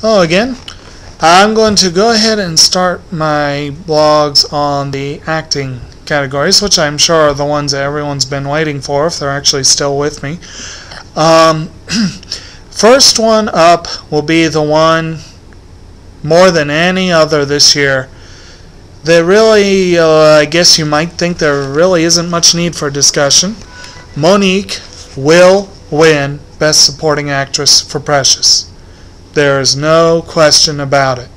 Hello again. I'm going to go ahead and start my blogs on the acting categories, which I'm sure are the ones that everyone's been waiting for if they're actually still with me. First one up will be the one more than any other this year that really, I guess you might think there really isn't much need for discussion. Monique will win Best Supporting Actress for Precious. There is no question about it.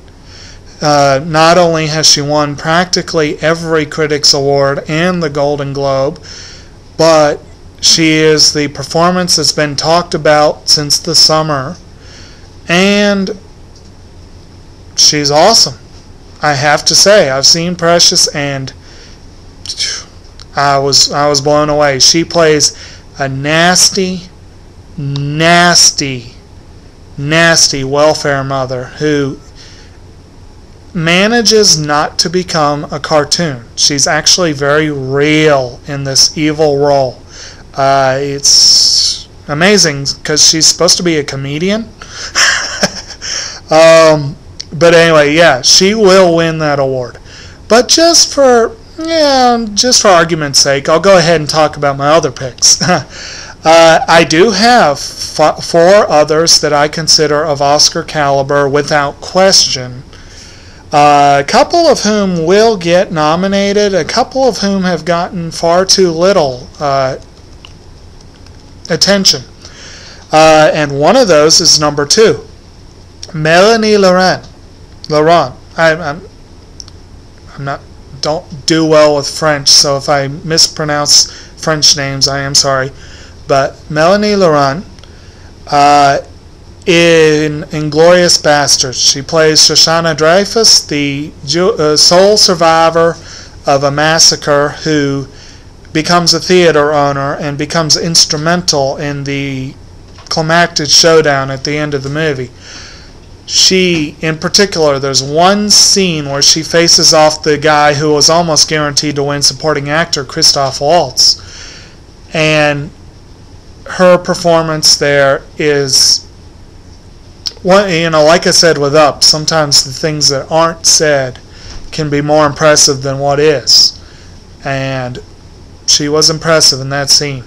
Not only has she won practically every Critics Award and the Golden Globe, but she is the performance that's been talked about since the summer, and she's awesome. I have to say, I've seen Precious, and I was blown away. She plays a nasty welfare mother who manages not to become a cartoon. She's actually very real in this evil role. It's amazing because she's supposed to be a comedian. But anyway, yeah, she will win that award. But just for argument's sake, I'll go ahead and talk about my other picks. I do have four others that I consider of Oscar caliber without question. A couple of whom will get nominated, a couple of whom have gotten far too little attention. And one of those is number 2, Melanie Laurent. Don't do well with French, so if I mispronounce French names, I am sorry. But Melanie Laurent, in Inglourious Basterds, she plays Shoshana Dreyfus, the sole survivor of a massacre who becomes a theater owner and becomes instrumental in the climactic showdown at the end of the movie. She, in particular, there's one scene where she faces off the guy who was almost guaranteed to win supporting actor, Christoph Waltz. And her performance there is, like I said with Up, sometimes the things that aren't said can be more impressive than what is. And she was impressive in that scene.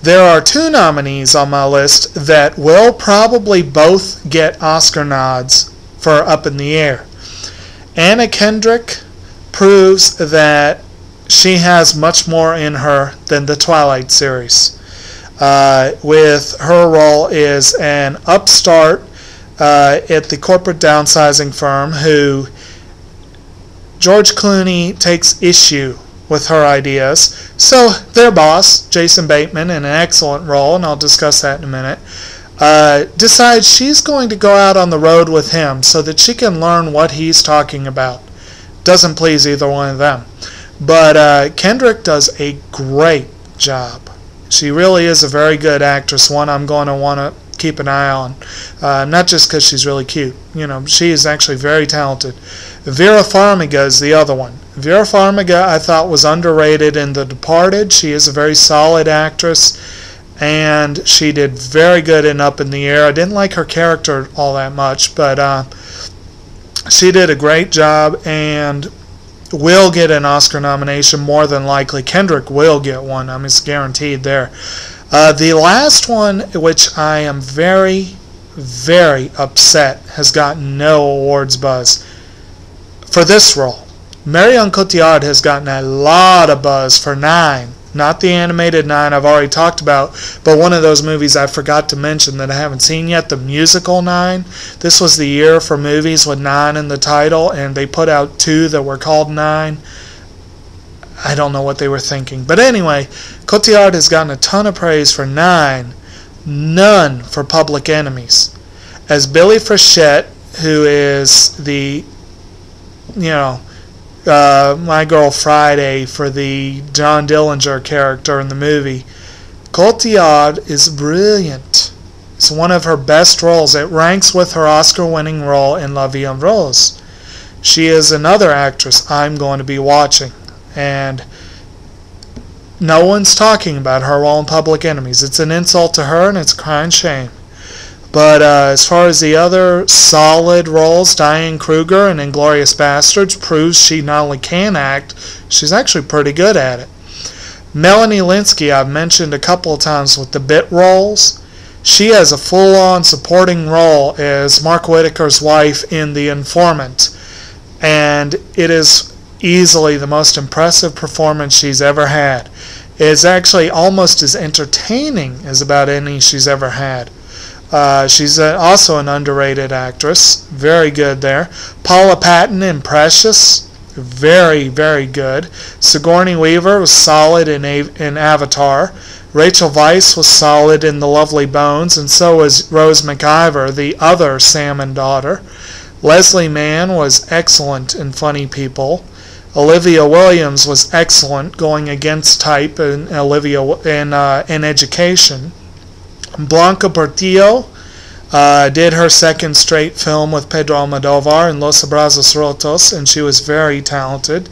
There are 2 nominees on my list that will probably both get Oscar nods for Up in the Air. Anna Kendrick proves that she has much more in her than the Twilight series. With her role as an upstart at the corporate downsizing firm who George Clooney takes issue with her ideas. So their boss, Jason Bateman, in an excellent role, and I'll discuss that in a minute, decides she's going to go out on the road with him so that she can learn what he's talking about. Doesn't please either one of them. But Kendrick does a great job. She really is a very good actress, one I'm going to want to keep an eye on. Not just because she's really cute. She is actually very talented. Vera Farmiga is the other one. Vera Farmiga, I thought, was underrated in The Departed. She is a very solid actress, and she did very good in Up in the Air. I didn't like her character all that much, but she did a great job and will get an Oscar nomination more than likely. Kendrick will get one. It's guaranteed there. The last one, which I am very, very upset has gotten no awards buzz for this role. Marion Cotillard has gotten a lot of buzz for 9. Not the animated 9 I've already talked about, but one of those movies I forgot to mention that I haven't seen yet, the musical 9. This was the year for movies with 9 in the title, and they put out 2 that were called 9. I don't know what they were thinking. But anyway, Cotillard has gotten a ton of praise for 9, none for Public Enemies. As Billy Frechette, who is the, My Girl Friday for the John Dillinger character in the movie, Cotillard is brilliant. It's one of her best roles. It ranks with her Oscar-winning role in La Vie en Rose. She is another actress I'm going to be watching. And no one's talking about her role in Public Enemies. It's an insult to her, and it's a crying shame. But as far as the other solid roles, Diane Kruger in Inglourious Basterds proves she not only can act, she's actually pretty good at it. Melanie Lynskey, I've mentioned a couple of times with the bit roles. She has a full-on supporting role as Mark Whitaker's wife in The Informant, and it is easily the most impressive performance she's ever had. It's actually almost as entertaining as about any she's ever had. She's also an underrated actress. Very good there. Paula Patton in Precious. Very, very good. Sigourney Weaver was solid in Avatar. Rachel Weisz was solid in The Lovely Bones, and so was Rose McIver, the other Salmon daughter. Leslie Mann was excellent in Funny People. Olivia Williams was excellent, going against type in in Education. Blanca Portillo did her second straight film with Pedro Almodovar in Los Abrazos Rotos, and she was very talented.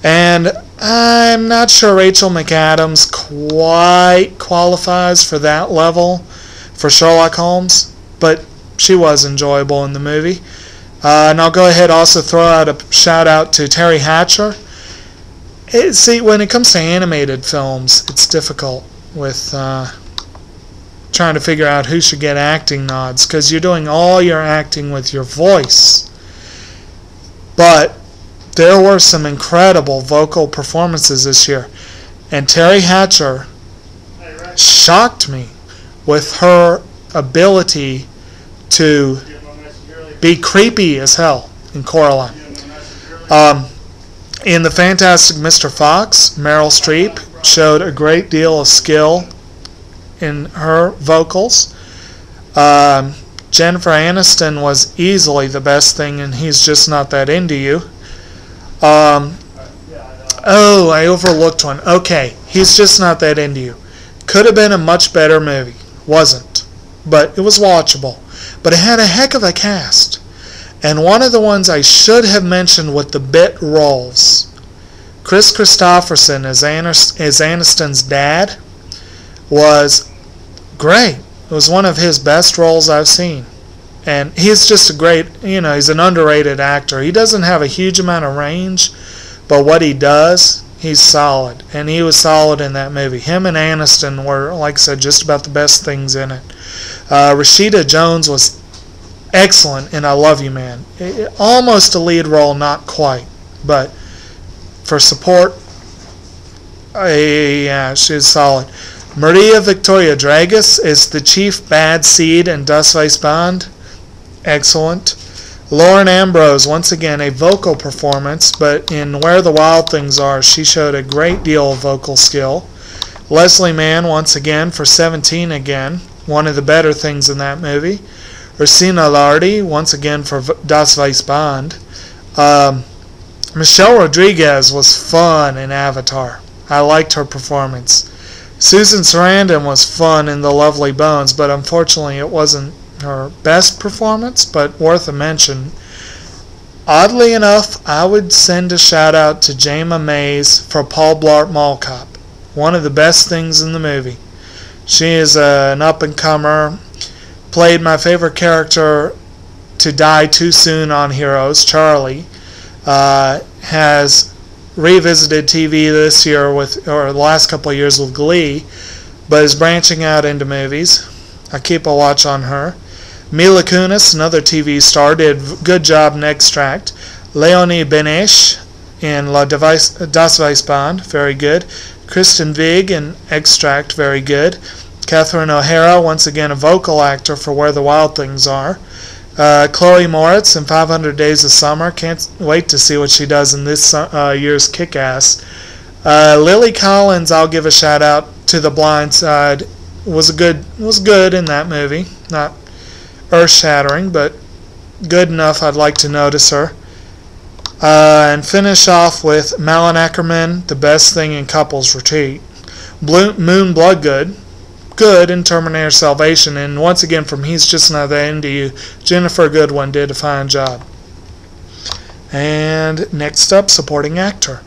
And I'm not sure Rachel McAdams quite qualifies for that level for Sherlock Holmes, but she was enjoyable in the movie. And I'll go ahead also throw out a shout out to Terry Hatcher. See, when it comes to animated films, it's difficult with trying to figure out who should get acting nods, because you're doing all your acting with your voice. But there were some incredible vocal performances this year, and Terry Hatcher shocked me with her ability to be creepy as hell in Coraline. In The Fantastic Mr. Fox, Meryl Streep showed a great deal of skill in her vocals. Jennifer Aniston was easily the best thing, and He's Just Not That Into You. Oh, I overlooked one. Okay, He's Just Not That Into You. Could have been a much better movie. Wasn't. But it was watchable. But it had a heck of a cast. And one of the ones I should have mentioned with the bit roles, Chris Christopherson as Aniston's dad, was great. It was one of his best roles I've seen. And he's just a great, he's an underrated actor. He doesn't have a huge amount of range, but what he does, he's solid. And he was solid in that movie. Him and Aniston were, like I said, just about the best things in it. Rashida Jones was excellent in I Love You Man. Almost a lead role, not quite. But for support, yeah, she's solid. Maria Victoria Dragas is the chief bad seed in Das Weiss Band. Excellent. Lauren Ambrose, once again, a vocal performance, but in Where the Wild Things Are, she showed a great deal of vocal skill. Leslie Mann, once again, for 17 again, one of the better things in that movie. Ursina Lardi, once again, for Das Weiss Band. Michelle Rodriguez was fun in Avatar. I liked her performance. Susan Sarandon was fun in The Lovely Bones, but unfortunately it wasn't her best performance, but worth a mention. Oddly enough, I would send a shout out to Jayma Mays for Paul Blart Mall Cop. One of the best things in the movie. She is an up-and-comer, played my favorite character to die too soon on Heroes, Charlie. Has revisited TV this year or the last couple of years with Glee, but is branching out into movies. I keep a watch on her. Mila Kunis, another TV star, did good job in Extract. Leonie Benesch in Das Weiss Band, very good. Kristen Wiig in Extract, very good. Catherine O'Hara, once again a vocal actor for Where the Wild Things Are. Chloe Moritz in 500 Days of Summer. Can't wait to see what she does in this year's Kick-Ass. Lily Collins, I'll give a shout out to The Blind Side. Was good in that movie. Not earth-shattering, but good enough I'd like to notice her. And finish off with Malin Ackerman, The Best Thing in Couples Retreat. Moon Bloodgood. Good in Terminator Salvation, and once again from He's Just Not That Into You, Jennifer Goodwin did a fine job. And next up, supporting actor.